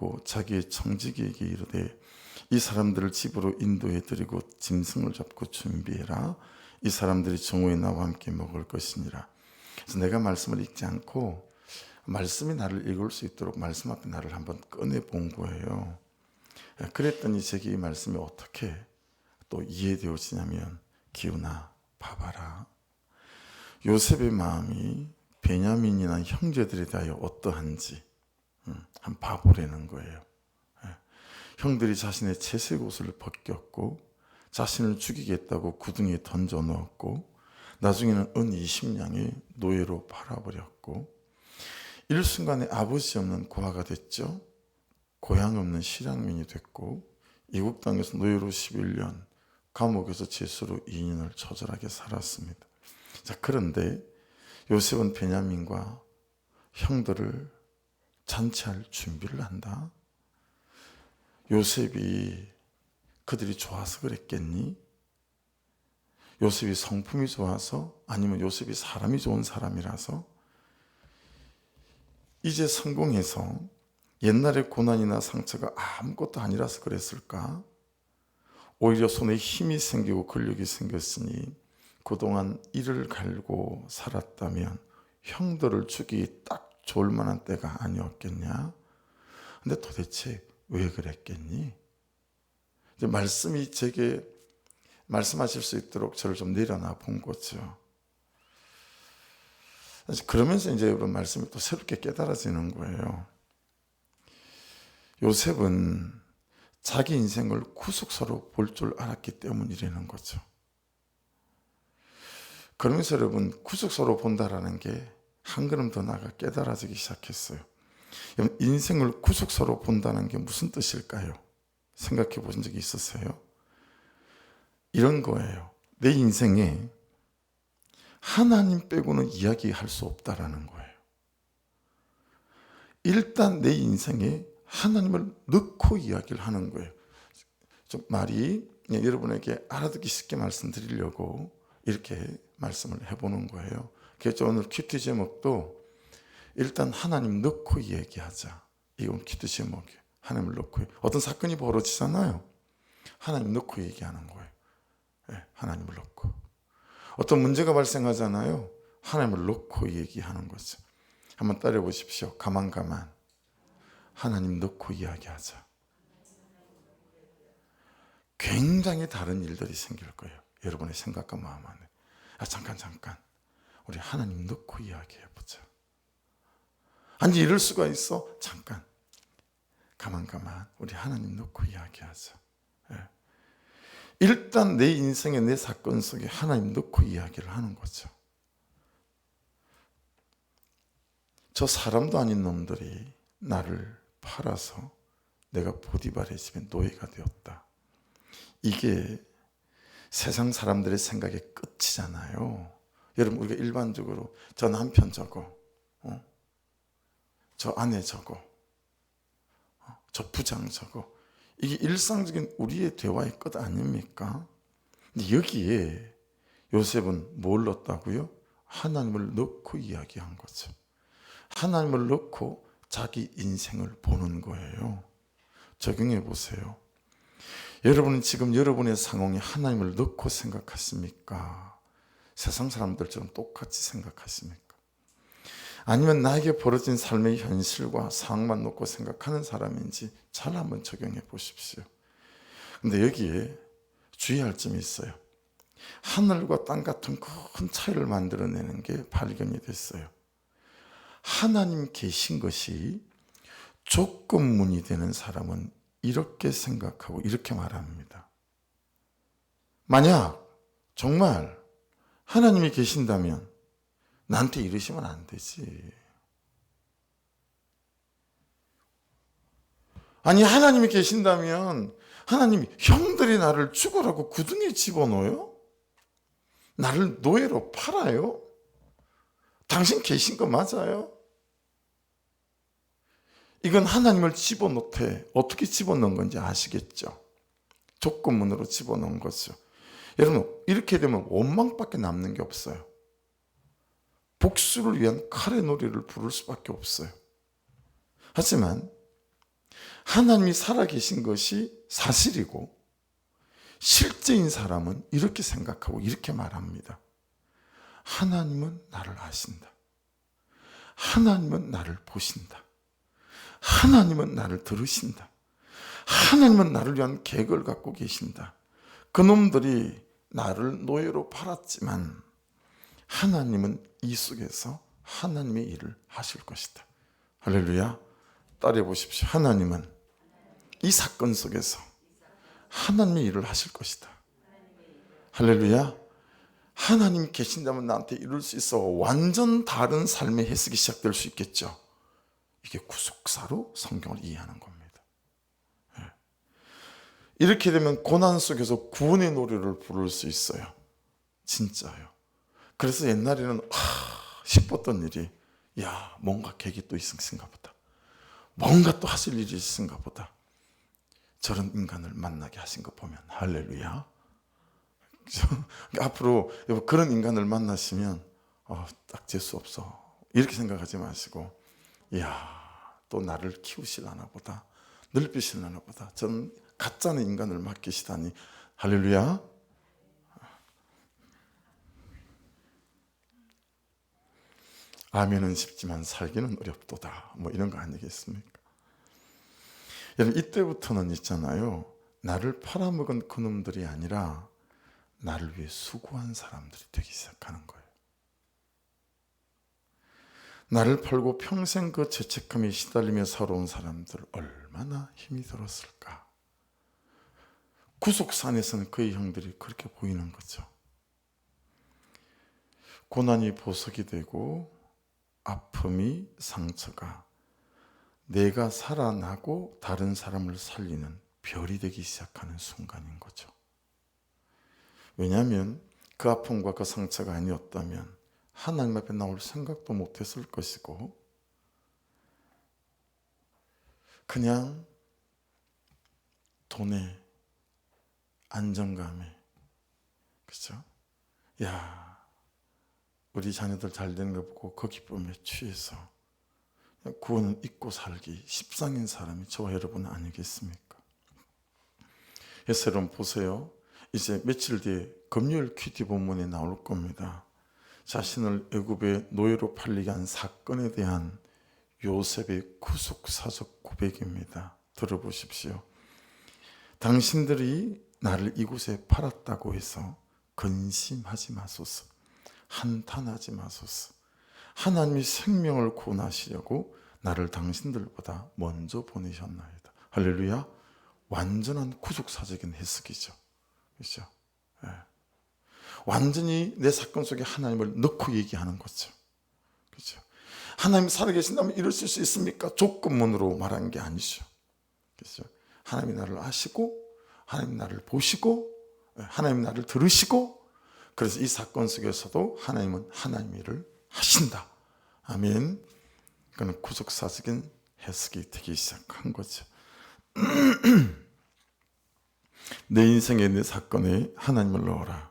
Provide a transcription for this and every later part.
보고 자기의 청지기에게 이르되 이 사람들을 집으로 인도해 드리고 짐승을 잡고 준비해라. 이 사람들이 정오에 나와 함께 먹을 것이니라. 그래서 내가 말씀을 읽지 않고 말씀이 나를 읽을 수 있도록 말씀 앞에 나를 한번 꺼내 본 거예요. 그랬더니 제게 이 말씀이 어떻게 또 이해되어지냐면, 기훈아 봐봐라. 요셉의 마음이 베냐민이나 형제들에 대하여 어떠한지 한번 봐보라는 거예요. 형들이 자신의 채색 옷을 벗겼고 자신을 죽이겠다고 구덩이에 던져 넣었고 나중에는 은 20냥에 노예로 팔아버렸고 일순간에 아버지 없는 고아가 됐죠. 고향 없는 실향민이 됐고 이국 땅에서 노예로 11년, 감옥에서 죄수로 2년을 처절하게 살았습니다. 자, 그런데 요셉은 베냐민과 형들을 잔치할 준비를 한다. 요셉이 그들이 좋아서 그랬겠니? 요셉이 성품이 좋아서? 아니면 요셉이 사람이 좋은 사람이라서? 이제 성공해서 옛날의 고난이나 상처가 아무것도 아니라서 그랬을까? 오히려 손에 힘이 생기고 근력이 생겼으니 그동안 이를 갈고 살았다면 형들을 죽이기 딱 좋을 만한 때가 아니었겠냐? 근데 도대체 왜 그랬겠니? 이제 말씀이 제게 말씀하실 수 있도록 저를 좀 내려놔 본 거죠. 그러면서 이제 여러분 말씀이 또 새롭게 깨달아지는 거예요. 요셉은 자기 인생을 구속사로 볼 줄 알았기 때문이라는 거죠. 그러면서 여러분 구속사로 본다라는 게 한 걸음 더 나아가 깨달아지기 시작했어요. 인생을 구속사로 본다는 게 무슨 뜻일까요? 생각해 보신 적이 있으세요? 이런 거예요. 내 인생에 하나님 빼고는 이야기할 수 없다라는 거예요. 일단 내 인생에 하나님을 넣고 이야기를 하는 거예요. 좀 말이 여러분에게 알아듣기 쉽게 말씀드리려고 이렇게 말씀을 해보는 거예요. 그래서 오늘 큐티 제목도 일단 하나님 넣고 얘기하자. 이건 큐티 제목이에요. 하나님을 넣고. 어떤 사건이 벌어지잖아요. 하나님 넣고 얘기하는 거예요. 네, 하나님을 넣고. 어떤 문제가 발생하잖아요. 하나님을 넣고 얘기하는 거죠. 한번 따라해 보십시오. 가만. 하나님 넣고 이야기하자. 굉장히 다른 일들이 생길 거예요. 여러분의 생각과 마음 안에. 잠깐. 우리 하나님 넣고 이야기해보자. 아니 이럴 수가 있어? 잠깐. 가만. 우리 하나님 넣고 이야기하자. 일단 내 인생의 내 사건 속에 하나님 넣고 이야기를 하는 거죠. 저 사람도 아닌 놈들이 나를 팔아서 내가 보디발의 집에 노예가 되었다. 이게 세상 사람들의 생각의 끝이잖아요. 여러분 우리가 일반적으로 저 남편 저거, 저 아내 저거, 저 부장 저거, 이게 일상적인 우리의 대화의 끝 아닙니까? 근데 여기에 요셉은 뭘 넣었다고요? 하나님을 넣고 이야기한 거죠. 하나님을 넣고 자기 인생을 보는 거예요. 적용해 보세요. 여러분은 지금 여러분의 상황에 하나님을 넣고 생각하십니까? 세상 사람들처럼 똑같이 생각하십니까? 아니면 나에게 벌어진 삶의 현실과 상황만 놓고 생각하는 사람인지 잘 한번 적용해 보십시오. 근데 여기에 주의할 점이 있어요. 하늘과 땅 같은 큰 차이를 만들어내는 게 발견이 됐어요. 하나님 계신 것이 조건문이 되는 사람은 이렇게 생각하고 이렇게 말합니다. 만약 정말 하나님이 계신다면 나한테 이러시면 안 되지. 아니 하나님이 계신다면 하나님이 형들이 나를 죽으라고 구덩이에 집어넣어요? 나를 노예로 팔아요? 당신 계신 거 맞아요? 이건 하나님을 집어넣되 어떻게 집어넣은 건지 아시겠죠? 조건문으로 집어넣은 거죠. 여러분 이렇게 되면 원망밖에 남는 게 없어요. 복수를 위한 칼의 노래를 부를 수밖에 없어요. 하지만 하나님이 살아계신 것이 사실이고 실제인 사람은 이렇게 생각하고 이렇게 말합니다. 하나님은 나를 아신다. 하나님은 나를 보신다. 하나님은 나를 들으신다. 하나님은 나를 위한 계획을 갖고 계신다. 그놈들이 나를 노예로 팔았지만 하나님은 이 속에서 하나님의 일을 하실 것이다. 할렐루야. 따라해 보십시오. 하나님은 이 사건 속에서 하나님의 일을 하실 것이다. 할렐루야. 하나님 계신다면 나한테 이룰 수 있어. 완전 다른 삶의 해석이 시작될 수 있겠죠. 이게 구속사로 성경을 이해하는 겁니다. 이렇게 되면 고난 속에서 구원의 노래를 부를 수 있어요. 진짜요. 그래서 옛날에는 싶었던 일이 뭔가 계획이 또 있으신가 보다. 뭔가 또 하실 일이 있으신가 보다. 저런 인간을 만나게 하신 거 보면 할렐루야. 앞으로 그런 인간을 만나시면 딱 재수 없어. 이렇게 생각하지 마시고 또 나를 키우시려나 보다. 넓히시려나 보다. 저는 가짜는 인간을 맡기시다니. 할렐루야. 아멘은 쉽지만 살기는 어렵도다. 이런 거 아니겠습니까? 여러분, 이때부터는 있잖아요. 나를 팔아먹은 그놈들이 아니라 나를 위해 수고한 사람들이 되기 시작하는 거예요. 나를 팔고 평생 그 죄책감에 시달리며 살아온 사람들 얼마나 힘이 들었을까. 구속산에서는 그의 형들이 그렇게 보이는 거죠. 고난이 보석이 되고 아픔이 상처가 내가 살아나고 다른 사람을 살리는 별이 되기 시작하는 순간인 거죠. 왜냐하면 그 아픔과 그 상처가 아니었다면 하나님 앞에 나올 생각도 못했을 것이고 그냥 돈에 안정감에 그렇죠? 우리 자녀들 잘 되는 거 보고 그 기쁨에 취해서 구원은 잊고 살기 십상인 사람이 저와 여러분 아니겠습니까? 그래서 여러분 보세요. 이제 며칠 뒤에 금요일 큐티 본문에 나올 겁니다. 자신을 애굽의 노예로 팔리게 한 사건에 대한 요셉의 구속사적 고백입니다. 들어보십시오. 당신들이 나를 이곳에 팔았다고 해서 근심하지 마소서. 한탄하지 마소서. 하나님이 생명을 구원하시려고 나를 당신들보다 먼저 보내셨나이다. 할렐루야. 완전한 구속사적인 해석이죠. 그렇죠? 완전히 내 사건 속에 하나님을 넣고 얘기하는 거죠. 그렇죠? 하나님 살아계신다면 이럴 수 있습니까? 조건문으로 말한 게 아니죠. 그렇죠? 하나님이 나를 아시고 하나님이 나를 보시고 하나님이 나를 들으시고 그래서 이 사건 속에서도 하나님은 하나님 일을 하신다. 아멘. 그건 구속사적인 해석이 되기 시작한 거죠. 내 인생의 내 사건에 하나님을 넣어라.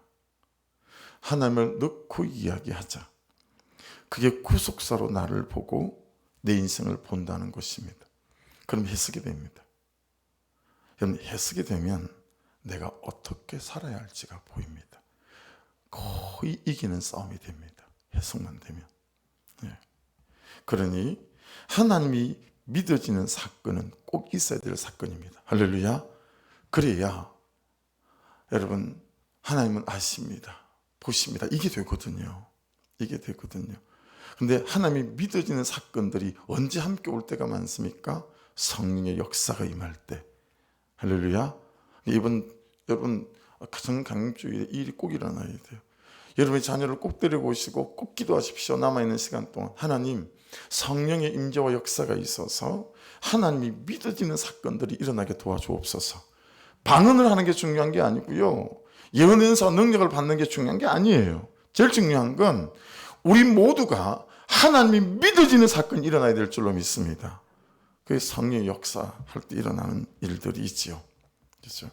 하나님을 넣고 이야기하자. 그게 구속사로 나를 보고 내 인생을 본다는 것입니다. 그럼 해석이 됩니다. 해석이 되면 내가 어떻게 살아야 할지가 보입니다. 거의 이기는 싸움이 됩니다. 해석만 되면. 그러니 하나님이 믿어지는 사건은 꼭 있어야 될 사건입니다. 할렐루야. 그래야 여러분 하나님은 아십니다. 보십니다. 이게 되거든요. 이게 되거든요. 근데 하나님이 믿어지는 사건들이 언제 함께 올 때가 많습니까? 성령의 역사가 임할 때. 할렐루야. 여러분 가정 강림주일에 이 일이 꼭 일어나야 돼요. 여러분의 자녀를 꼭 데려오시고 꼭 기도하십시오. 남아있는 시간 동안 하나님 성령의 임재와 역사가 있어서 하나님이 믿어지는 사건들이 일어나게 도와주옵소서. 방언을 하는 게 중요한 게 아니고요. 예언 은사 능력을 받는 게 중요한 게 아니에요. 제일 중요한 건 우리 모두가 하나님이 믿어지는 사건이 일어나야 될 줄로 믿습니다. 그게 성령의 역사할 때 일어나는 일들이 있지요. 그렇죠?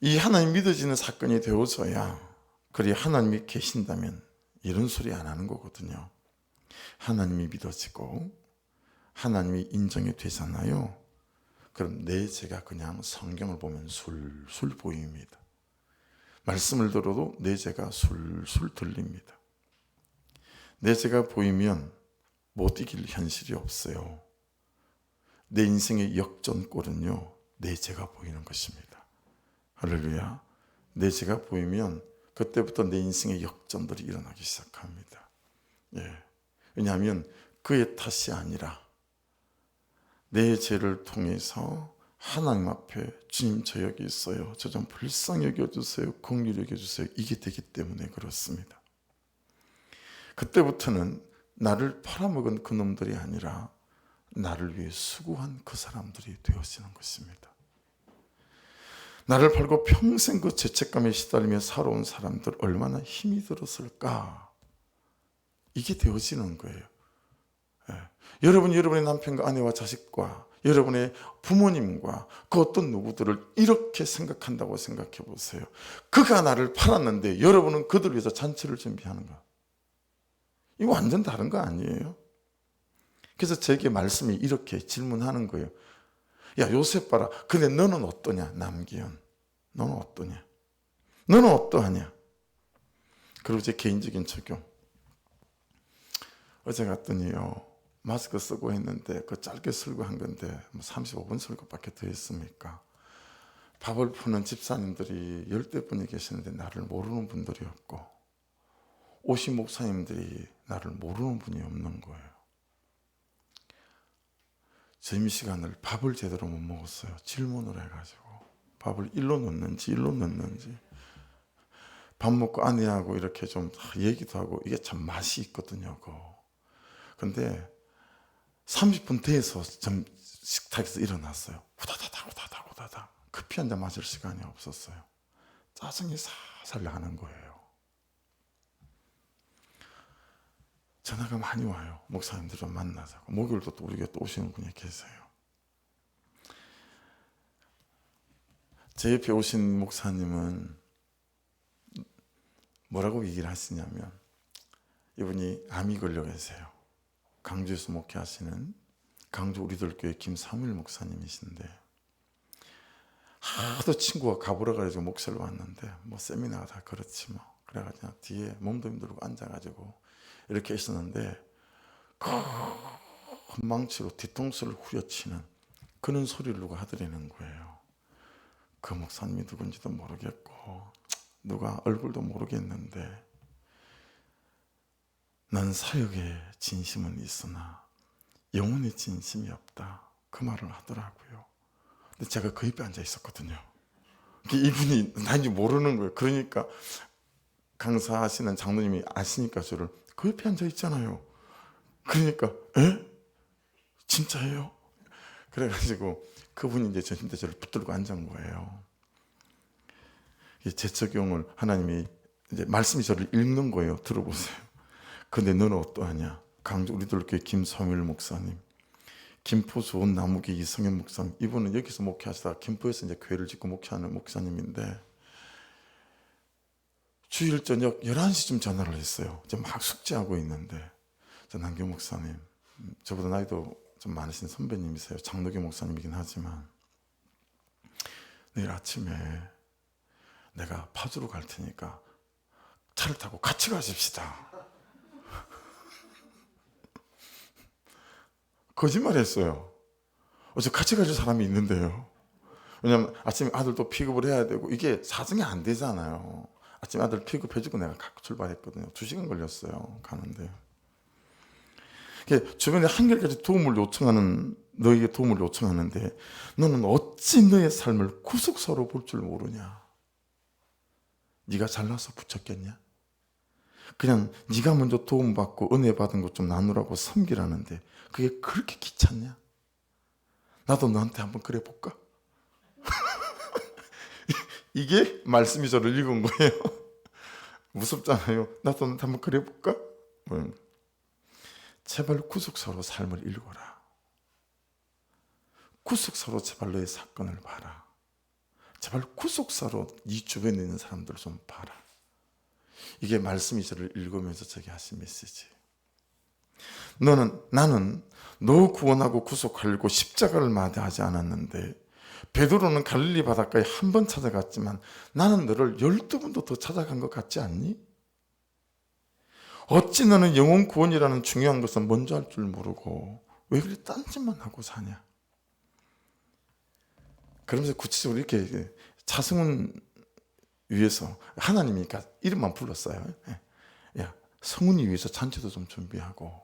이 하나님 믿어지는 사건이 되어져야 그리 하나님이 계신다면 이런 소리 안 하는 거거든요. 하나님이 믿어지고 하나님이 인정이 되잖아요. 그럼 내 죄가 그냥 성경을 보면 술술 보입니다. 말씀을 들어도 내 죄가 술술 들립니다. 내 죄가 보이면 못 이길 현실이 없어요. 내 인생의 역전골은요, 내 죄가 보이는 것입니다. 할렐루야. 내 죄가 보이면 그때부터 내 인생의 역전들이 일어나기 시작합니다. 예. 왜냐하면 그의 탓이 아니라 내 죄를 통해서 하나님 앞에 주님 저 여기 있어요. 저 좀 불쌍히 여겨주세요. 긍휼히 여겨주세요. 이게 되기 때문에 그렇습니다. 그때부터는 나를 팔아먹은 그 놈들이 아니라 나를 위해 수고한 그 사람들이 되어지는 것입니다. 나를 팔고 평생 그 죄책감에 시달리며 살아온 사람들 얼마나 힘이 들었을까? 이게 되어지는 거예요. 예. 여러분이 여러분의 남편과 아내와 자식과 여러분의 부모님과 그 어떤 누구들을 이렇게 생각한다고 생각해 보세요. 그가 나를 팔았는데 여러분은 그들을 위해서 잔치를 준비하는 거. 이거 완전 다른 거 아니에요? 그래서 제게 말씀이 이렇게 질문하는 거예요. 야, 요셉 봐라. 근데 너는 어떠냐? 남기현. 너는 어떠냐? 너는 어떠하냐? 그리고 제 개인적인 적용. 어제 갔더니요, 마스크 쓰고 했는데 그 짧게 설교한 건데 35분 설교밖에 더 했습니까? 밥을 푸는 집사님들이 10대 분이 계시는데 나를 모르는 분들이 없고 오신 목사님들이 나를 모르는 분이 없는 거예요. 점심시간을 밥을 제대로 못 먹었어요. 질문을 해가지고 밥을 일로 넣는지 밥 먹고 아내하고 이렇게 좀 얘기도 하고 이게 참 맛이 있거든요. 근데 30분 돼서 식탁에서 일어났어요. 후다다닥 커피 한 잔 마실 시간이 없었어요. 짜증이 살살 나는 거예요. 전화가 많이 와요. 목사님들 좀 만나자고. 목요일도 또 우리 곁에 오시는 분이 계세요. 제 옆에 오신 목사님은 뭐라고 얘기를 하시냐면 이분이 암이 걸려 계세요. 강주에서 목회하시는 강주 우리들 교회 김사무일 목사님이신데 하도 친구가 가보라 그래가지고 목사를 왔는데 뭐 세미나가 다 그렇지 뭐 그래가지고 뒤에 몸도 힘들고 앉아가지고 이렇게 있었는데 큰 망치로 뒤통수를 후려치는 그런 소리를 누가 하더라는 거예요. 그 목사님이 누군지도 모르겠고 누가 얼굴도 모르겠는데 난 사역에 진심은 있으나 영혼의 진심이 없다. 그 말을 하더라고요. 근데 제가 그 옆에 앉아 있었거든요. 이분이 나인지 모르는 거예요. 그러니까 강사하시는 장로님이 아시니까 저를 그 옆에 앉아 있잖아요. 그러니까 에? 진짜예요? 그래가지고 그분이 이제 저를 붙들고 앉은 거예요. 제 적용을 하나님이 이제 말씀이 저를 읽는 거예요. 들어보세요. 근데 너는 어떠하냐? 강주 우리들 교회 김사무일 목사님, 김포 좋은 나무기 이성현 목사님, 이분은 여기서 목회하시다가 김포에서 이제 교회를 짓고 목회하는 목사님인데 주일 저녁 11시쯤 전화를 했어요. 저 막 숙제하고 있는데 저 남규 목사님, 저보다 나이도 좀 많으신 선배님이세요. 장로교 목사님이긴 하지만 내일 아침에 내가 파주로 갈 테니까 차를 타고 같이 가십시다. 거짓말했어요. 어제 같이 가줄 사람이 있는데요. 왜냐면 아침에 아들도 픽업을 해야 되고 이게 사정이 안 되잖아요. 아침에 아들 픽업해주고 내가 갖고 출발했거든요. 2시간 걸렸어요. 가는데. 주변에 한결같이 너에게 도움을 요청하는데 너는 어찌 너의 삶을 구속사로 볼 줄 모르냐? 네가 잘나서 붙였겠냐? 그냥 네가 먼저 도움받고 은혜 받은 것 좀 나누라고 섬기라는데 그게 그렇게 귀찮냐? 나도 너한테 한번 그래 볼까? 이게 말씀이 저를 읽은 거예요. 무섭잖아요. 나도 너한테 한번 그래 볼까? 제발 구속사로 삶을 읽어라. 구속사로 제발 너의 사건을 봐라. 제발 구속사로 네 주변에 있는 사람들을 좀 봐라. 이게 말씀이 저를 읽으면서 저게 하신 메시지. 나는 너 구원하고 구속하려고 십자가를 마다하지 않았는데 베드로는 갈릴리 바닷가에 한 번 찾아갔지만 나는 너를 12번도 더 찾아간 것 같지 않니? 어찌 너는 영혼 구원이라는 중요한 것은 먼저 할 줄 모르고 왜 그리 딴짓만 하고 사냐? 그러면서 구체적으로 이렇게 차승훈 위해서 하나님이니까 이름만 불렀어요. 야, 성훈이 위해서 잔치도 좀 준비하고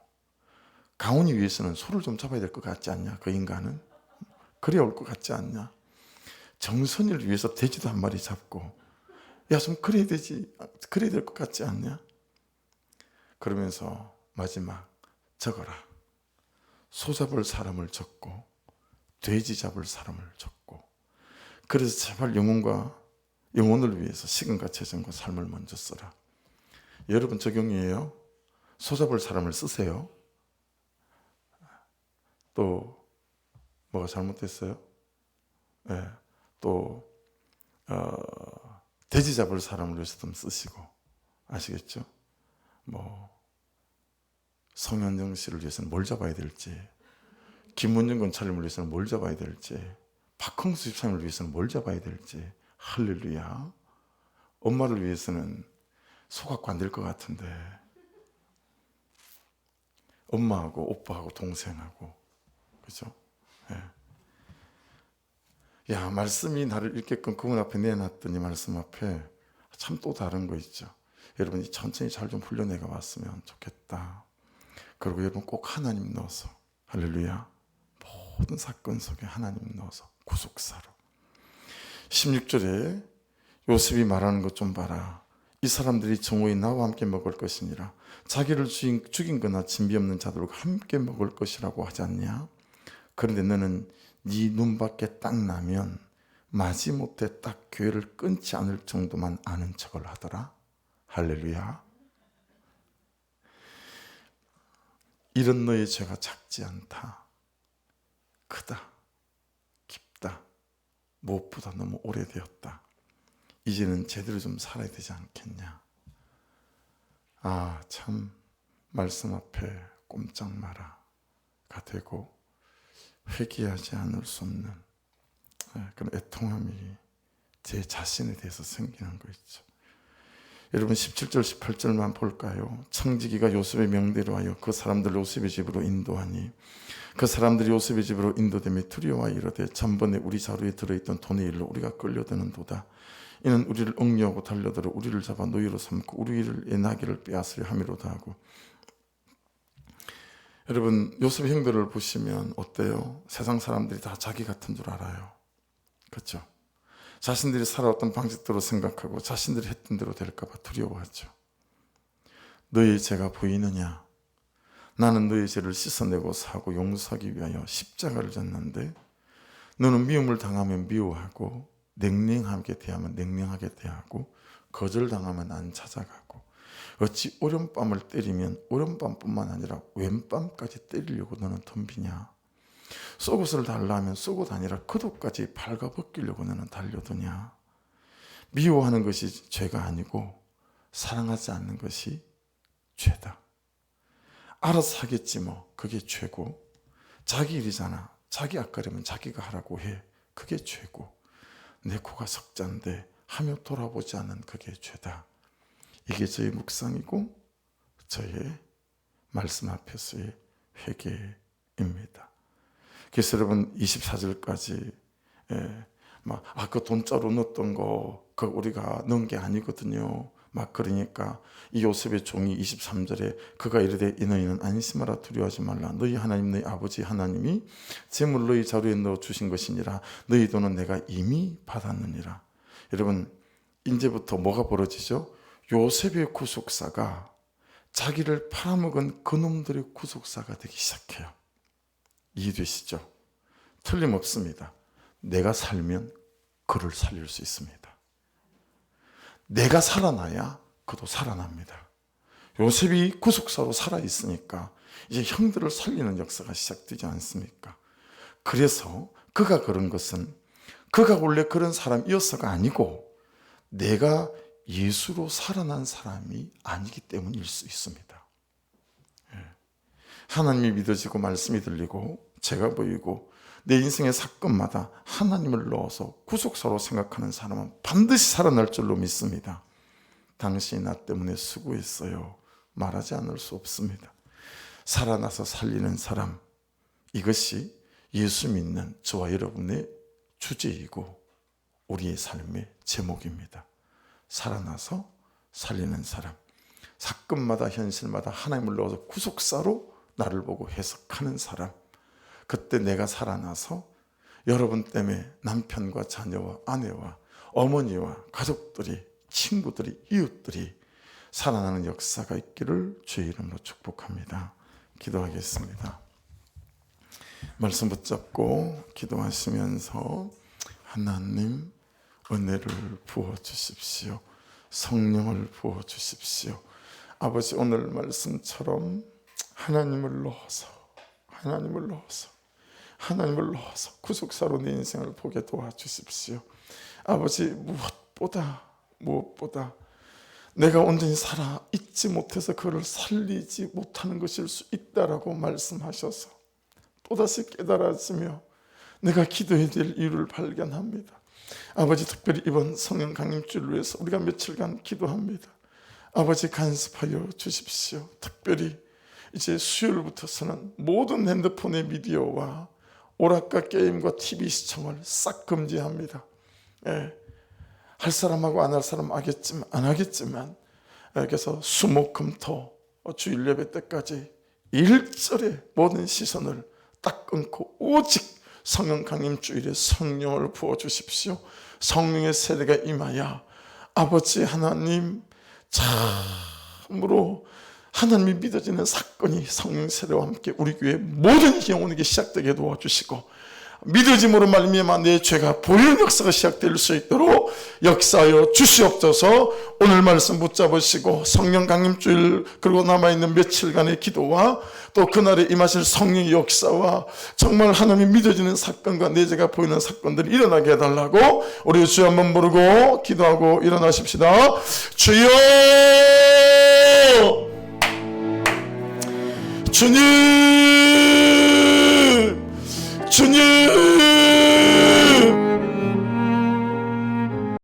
강훈이 위해서는 소를 좀 잡아야 될 것 같지 않냐? 그 인간은 그래야 올 것 같지 않냐? 정선이를 위해서 돼지도 한 마리 잡고 야, 좀 그래야 되지, 그래야 될 것 같지 않냐? 그러면서 마지막 적어라. 소 잡을 사람을 적고 돼지 잡을 사람을 적고 그래서 제발 영혼을 위해서 시간과 재정과 삶을 먼저 써라. 여러분 적용이에요. 소 잡을 사람을 쓰세요. 또 뭐가 잘못됐어요? 네. 또 돼지 잡을 사람을 위해서 좀 쓰시고 아시겠죠? 뭐 성현정 씨를 위해서는 뭘 잡아야 될지, 김문정 검찰님을 위해서는 뭘 잡아야 될지, 박흥수 집사님을 위해서는 뭘 잡아야 될지. 할렐루야. 엄마를 위해서는 소 갖고 안 될 것 같은데 엄마하고 오빠하고 동생하고 그죠? 예. 야, 말씀이 나를 읽게끔 그분 앞에 내놨더니 말씀 앞에 참 또 다른 거 있죠. 여러분이 천천히 잘 좀 훈련해가 왔으면 좋겠다. 그리고 여러분 꼭 하나님 넣어서 할렐루야. 모든 사건 속에 하나님 넣어서 구속사로 16절에 요셉이 말하는 것 좀 봐라. 이 사람들이 정오에 나와 함께 먹을 것이니라. 자기를 죽인 거나 진비 없는 자들과 함께 먹을 것이라고 하지 않냐? 그런데 너는 네 눈밖에 딱 나면 마지못해 딱 교회를 끊지 않을 정도만 아는 척을 하더라. 할렐루야. 이런 너의 죄가 작지 않다. 크다. 깊다. 무엇보다 너무 오래되었다. 이제는 제대로 좀 살아야 되지 않겠냐. 아, 참 말씀 앞에 꼼짝 마라가 되고 회개하지 않을 수 없는 그런 애통함이 제 자신에 대해서 생기는 거 있죠. 여러분 17절 18절만 볼까요? 청지기가 요셉의 명대로 하여 그 사람들 요셉의 집으로 인도하니 그 사람들이 요셉의 집으로 인도됨에 두려워하여 이르되 전번에 우리 자루에 들어있던 돈의 일로 우리가 끌려드는도다. 이는 우리를 억류하고 달려들어 우리를 잡아 노예로 삼고 우리의 나귀를 빼앗으려 함이로다 하고. 여러분 요셉의 형들을 보시면 어때요? 세상 사람들이 다 자기 같은 줄 알아요. 그렇죠? 자신들이 살아왔던 방식대로 생각하고 자신들이 했던 대로 될까 봐 두려워하죠. 너의 죄가 보이느냐? 나는 너의 죄를 씻어내고 사고 용서하기 위하여 십자가를 졌는데 너는 미움을 당하면 미워하고 냉랭하게 대하면 냉랭하게 대하고 거절당하면 안 찾아가고 어찌 오른밤을 때리면 오른밤뿐만 아니라 왼밤까지 때리려고 너는 덤비냐? 속옷을 달라 하면 속옷 아니라 겉옷까지 발가벗기려고 너는 달려드냐? 미워하는 것이 죄가 아니고 사랑하지 않는 것이 죄다. 알아서 하겠지 뭐 그게 죄고, 자기 일이잖아. 자기 앞가림은 자기가 하라고 해. 그게 죄고, 내 코가 석잔데 하며 돌아보지 않는 그게 죄다. 이게 저의 묵상이고 저의 말씀 앞에서의 회개입니다. 그래서 여러분 24절까지 그 돈자루 넣었던 거 그거 우리가 넣은 게 아니거든요. 막 그러니까 이 요셉의 종이 23절에 그가 이르되 이 너희는 안심하라 두려워하지 말라. 너희 하나님 너희 아버지 하나님이 재물 너희 자루에 넣어 주신 것이니라. 너희 돈은 내가 이미 받았느니라. 여러분 이제부터 뭐가 벌어지죠? 요셉의 구속사가 자기를 팔아먹은 그놈들의 구속사가 되기 시작해요. 이해되시죠? 틀림없습니다. 내가 살면 그를 살릴 수 있습니다. 내가 살아나야 그도 살아납니다. 요셉이 구속사로 살아있으니까 이제 형들을 살리는 역사가 시작되지 않습니까? 그래서 그가 그런 것은 그가 원래 그런 사람이었어가 아니고 내가 예수로 살아난 사람이 아니기 때문일 수 있습니다. 하나님이 믿어지고 말씀이 들리고 죄가 보이고 내 인생의 사건마다 하나님을 넣어서 구속사로 생각하는 사람은 반드시 살아날 줄로 믿습니다. 당신이 나 때문에 수고했어요. 말하지 않을 수 없습니다. 살아나서 살리는 사람, 이것이 예수 믿는 저와 여러분의 주제이고 우리의 삶의 제목입니다. 살아나서 살리는 사람, 사건마다 현실마다 하나님을 넣어서 구속사로 나를 보고 해석하는 사람, 그때 내가 살아나서 여러분 때문에 남편과 자녀와 아내와 어머니와 가족들이, 친구들이, 이웃들이 살아나는 역사가 있기를 주의 이름으로 축복합니다. 기도하겠습니다. 말씀 붙잡고 기도하시면서 하나님 은혜를 부어주십시오. 성령을 부어주십시오. 아버지, 오늘 말씀처럼 하나님을 넣어서 구속사로 내 인생을 보게 도와주십시오. 아버지, 무엇보다 내가 온전히 살아 있지 못해서 그를 살리지 못하는 것일 수 있다라고 말씀하셔서 또다시 깨달아지며 내가 기도해야 될 이유를 발견합니다. 아버지, 특별히 이번 성령 강림주를 위해서 우리가 며칠간 기도합니다. 아버지, 간섭하여 주십시오. 특별히 이제 수요일부터서는 모든 핸드폰의 미디어와 오락가 게임과 TV 시청을 싹 금지합니다. 할 사람하고 안 할 사람 안 하겠지만 그래서 수목금토 주일 예배 때까지 일절에 모든 시선을 딱 끊고 오직 성령 강림 주일에 성령을 부어주십시오. 성령의 세례가 임하여 아버지 하나님 참으로 하나님이 믿어지는 사건이 성령 세례와 함께 우리 교회 모든 영혼에게 시작되게 도와주시고 믿어짐으로 말미암아 내 죄가 보이는 역사가 시작될 수 있도록 역사하여 주시옵소서. 오늘 말씀 붙잡으시고 성령 강림주일 그리고 남아있는 며칠간의 기도와 또 그날에 임하실 성령의 역사와 정말 하나님이 믿어지는 사건과 내 죄가 보이는 사건들이 일어나게 해달라고 우리 주 한번 부르고 기도하고 일어나십시다. 주여, 주님, 주님,